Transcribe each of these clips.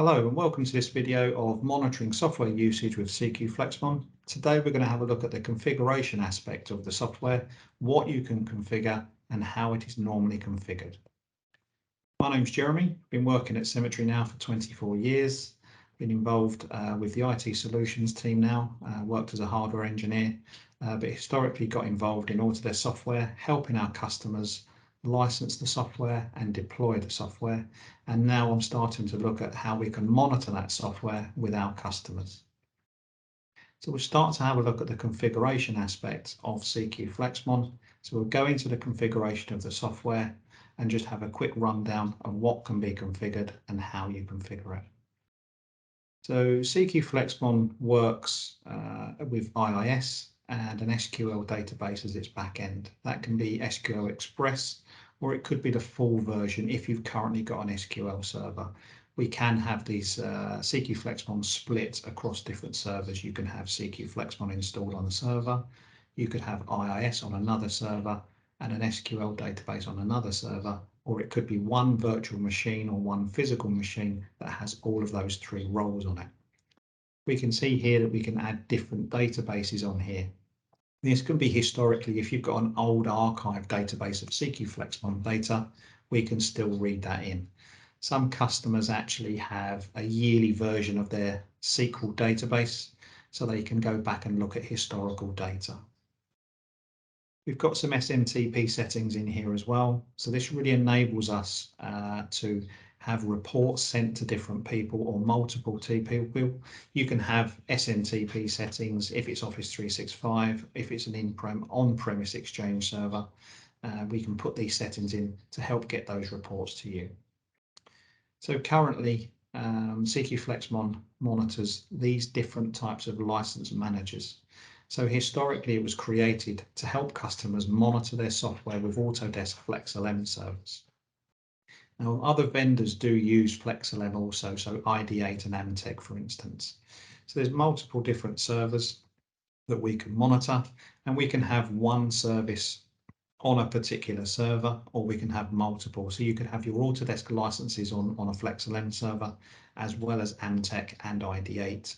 Hello and welcome to this video of monitoring software usage with CQFlexMon. Today we're going to have a look at the configuration aspect of the software, what you can configure and how it is normally configured. My name's Jeremy, been working at Symmetry now for 24 years, been involved with the IT solutions team now, worked as a hardware engineer, but historically got involved in Autodesk software, helping our customers license the software and deploy the software, and now I'm starting to look at how we can monitor that software with our customers. So we'll start to have a look at the configuration aspect of CQFlexMon. So we'll go into the configuration of the software and just have a quick rundown of what can be configured and how you configure it. So CQFlexMon works with IIS and an SQL database as its backend. That can be SQL Express, or it could be the full version if you've currently got an SQL server. We can have these CQFlexMon split across different servers. You can have CQFlexMon installed on a server, you could have IIS on another server and an SQL database on another server, or it could be one virtual machine or one physical machine that has all of those three roles on it. We can see here that we can add different databases on here. This can be historically, if you've got an old archive database of CQFlexMon data, we can still read that in. Some customers actually have a yearly version of their SQL database, so they can go back and look at historical data. We've got some SMTP settings in here as well. So this really enables us to have reports sent to different people or multiple people. You can have SMTP settings if it's Office 365, if it's an on-premise Exchange server. We can put these settings in to help get those reports to you. So currently, CQFlexMon monitors these different types of license managers. So historically, it was created to help customers monitor their software with Autodesk FlexLM servers. Now, other vendors do use FlexLM also, so ID8 and Amtech, for instance. So there's multiple different servers that we can monitor, and we can have one service on a particular server, or we can have multiple. So you could have your Autodesk licenses on a FlexLM server, as well as Amtech and ID8.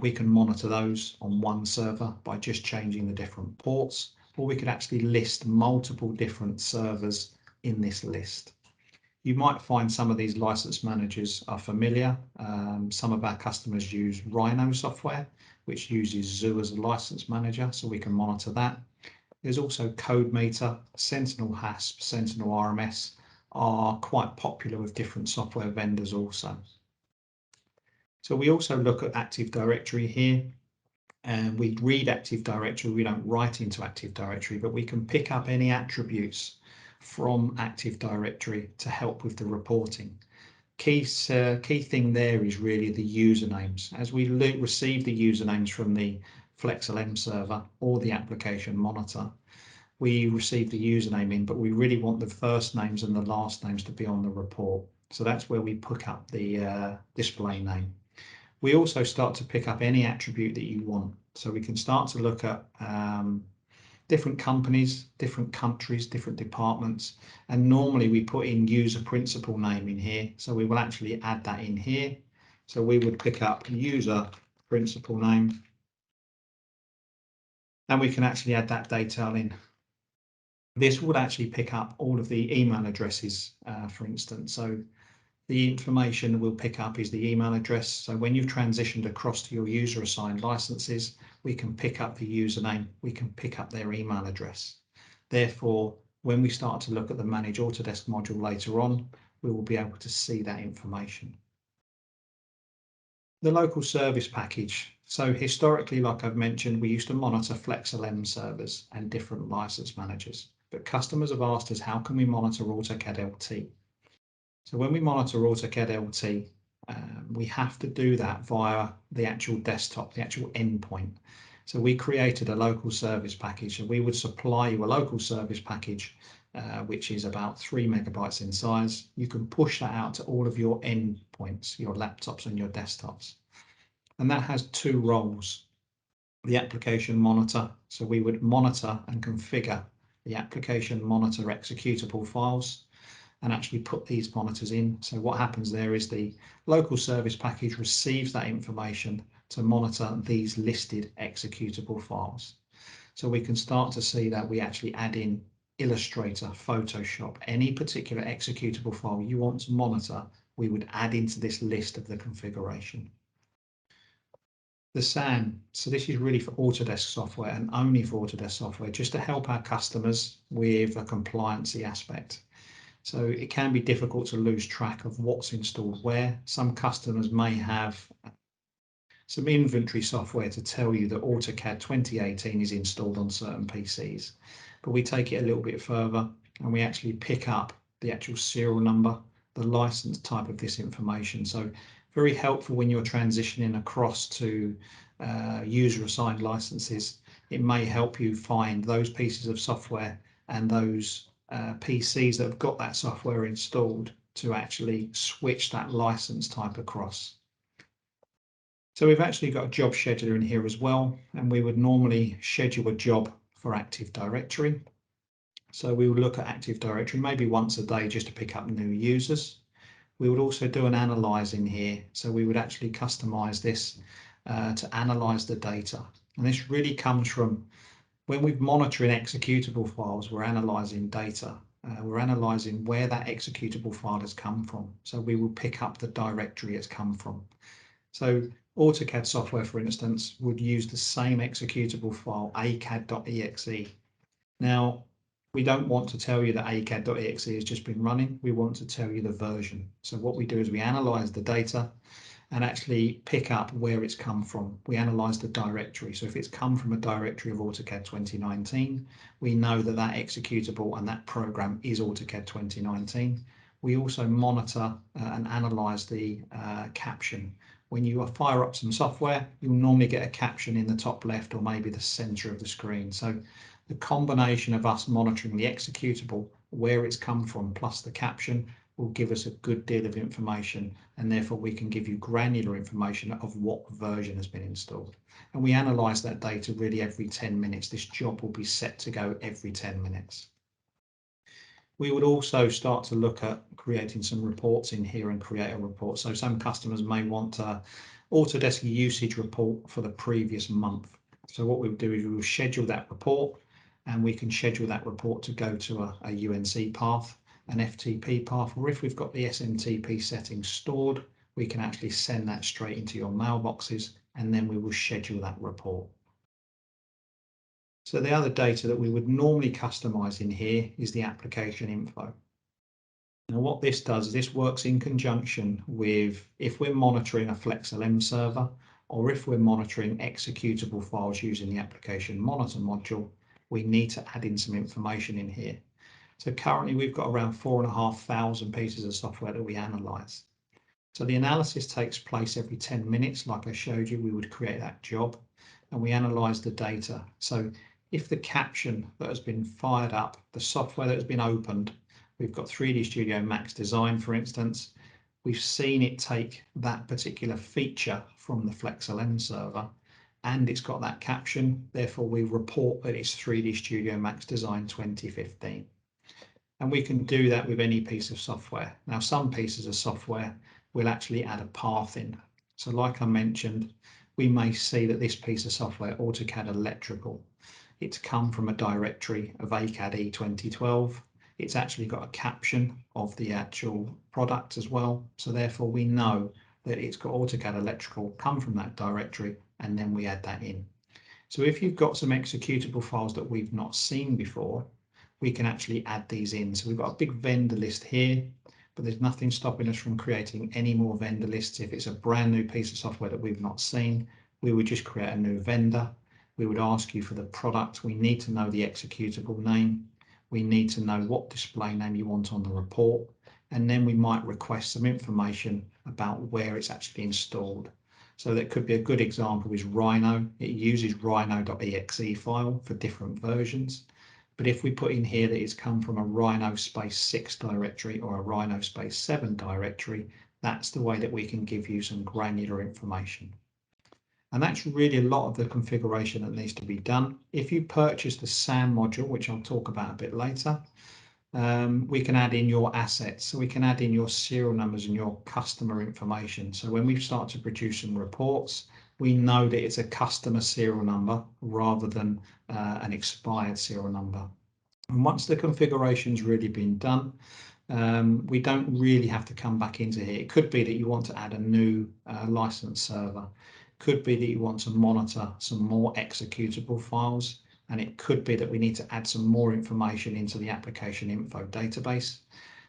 We can monitor those on one server by just changing the different ports, or we could actually list multiple different servers in this list. You might find some of these license managers are familiar. Some of our customers use Rhino software, which uses Zoo as a license manager, so we can monitor that. There's also CodeMeter, Sentinel HASP, Sentinel RMS are quite popular with different software vendors also. So we also look at Active Directory here, and we read Active Directory. We don't write into Active Directory, but we can pick up any attributes from Active Directory to help with the reporting. Key thing there is really the usernames. As we receive the usernames from the FlexLM server or the application monitor, we receive the username in, but we really want the first names and the last names to be on the report. So that's where we pick up the display name. We also start to pick up any attribute that you want. So we can start to look at different companies, different countries, different departments, and normally we put in user principal name in here. So we will actually add that in here. So we would pick up user principal name, and we can actually add that detail in. This would actually pick up all of the email addresses, for instance. So the information we'll pick up is the email address. So when you've transitioned across to your user assigned licenses, we can pick up the username, we can pick up their email address. Therefore, when we start to look at the Manage Autodesk module later on, we will be able to see that information. The local service package. So historically, like I've mentioned, we used to monitor FlexLM servers and different license managers, but customers have asked us, how can we monitor AutoCAD LT? So when we monitor AutoCAD LT, we have to do that via the actual desktop, the actual endpoint. So we created a local service package, and we would supply you a local service package, which is about 3 megabytes in size. You can push that out to all of your endpoints, your laptops and your desktops. And that has two roles. The application monitor, so we would monitor and configure the application monitor executable files. and actually put these monitors in. So what happens there is the local service package receives that information to monitor these listed executable files. So we can start to see that we actually add in Illustrator, Photoshop, any particular executable file you want to monitor, we would add into this list of the configuration. The SAN, so this is really for Autodesk software and only for Autodesk software, just to help our customers with a compliancy aspect. So it can be difficult to lose track of what's installed where. Some customers may have some inventory software to tell you that AutoCAD 2018 is installed on certain PCs, but we take it a little bit further and we actually pick up the actual serial number, the license type of this information. So very helpful when you're transitioning across to user assigned licenses. It may help you find those pieces of software and those PCs that have got that software installed to actually switch that license type across. So we've actually got a job scheduler in here as well, and we would normally schedule a job for Active Directory. So we would look at Active Directory maybe once a day just to pick up new users. We would also do an analyze in here. So we would actually customize this to analyze the data. And this really comes from when we're monitoring executable files, we're analyzing data. We're analyzing where that executable file has come from. So we will pick up the directory it's come from. So AutoCAD software, for instance, would use the same executable file, acad.exe. Now, we don't want to tell you that acad.exe has just been running. We want to tell you the version. So what we do is we analyze the data and actually pick up where it's come from. We analyze the directory. So if it's come from a directory of AutoCAD 2019, we know that that executable and that program is AutoCAD 2019. We also monitor and analyze the caption. When you fire up some software, you'll normally get a caption in the top left or maybe the center of the screen. So the combination of us monitoring the executable, where it's come from, plus the caption will give us a good deal of information, and therefore we can give you granular information of what version has been installed. And we analyze that data really every 10 minutes. This job will be set to go every 10 minutes. We would also start to look at creating some reports in here and create a report. So some customers may want a Autodesk usage report for the previous month. So what we would do is we will schedule that report, and we can schedule that report to go to a UNC path, an FTP path, or if we've got the SMTP settings stored, we can actually send that straight into your mailboxes, and then we will schedule that report. So the other data that we would normally customize in here is the application info. Now what this does is this works in conjunction with if we're monitoring a FlexLM server, or if we're monitoring executable files using the application monitor module, we need to add in some information in here. So currently we've got around 4,500 pieces of software that we analyze. So the analysis takes place every 10 minutes. Like I showed you, we would create that job and we analyze the data. So if the caption that has been fired up, the software that has been opened, we've got 3D Studio Max Design, for instance, we've seen it take that particular feature from the FlexLM server and it's got that caption. Therefore, we report that it's 3D Studio Max Design 2015. And we can do that with any piece of software. Now, some pieces of software will actually add a path in. So like I mentioned, we may see that this piece of software, AutoCAD Electrical, it's come from a directory of ACAD E2012. It's actually got a caption of the actual product as well. So therefore we know that it's got AutoCAD Electrical come from that directory, and then we add that in. So if you've got some executable files that we've not seen before, we can actually add these in. So we've got a big vendor list here, but there's nothing stopping us from creating any more vendor lists. If it's a brand new piece of software that we've not seen, we would just create a new vendor. We would ask you for the product. We need to know the executable name. We need to know what display name you want on the report. And then we might request some information about where it's actually installed. So that could be a good example is Rhino. It uses rhino.exe file for different versions. But if we put in here that it's come from a Rhino space 6 directory or a Rhino space 7 directory, that's the way that we can give you some granular information. And that's really a lot of the configuration that needs to be done. If you purchase the SAN module, which I'll talk about a bit later, we can add in your assets. So we can add in your serial numbers and your customer information. So when we start to produce some reports, we know that it's a customer serial number rather than an expired serial number. And once the configuration's really been done, we don't really have to come back into here. It could be that you want to add a new license server. Could be that you want to monitor some more executable files. And it could be that we need to add some more information into the application info database.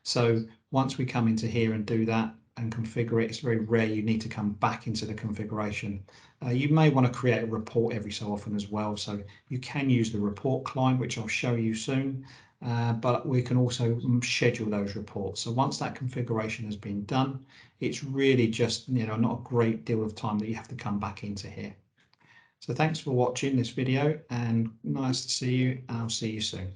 So once we come into here and do that and configure it, it's very rare you need to come back into the configuration. You may want to create a report every so often as well. So you can use the report client, which I'll show you soon, but we can also schedule those reports. So once that configuration has been done, it's really just, not a great deal of time that you have to come back into here. So thanks for watching this video, and nice to see you. I'll see you soon.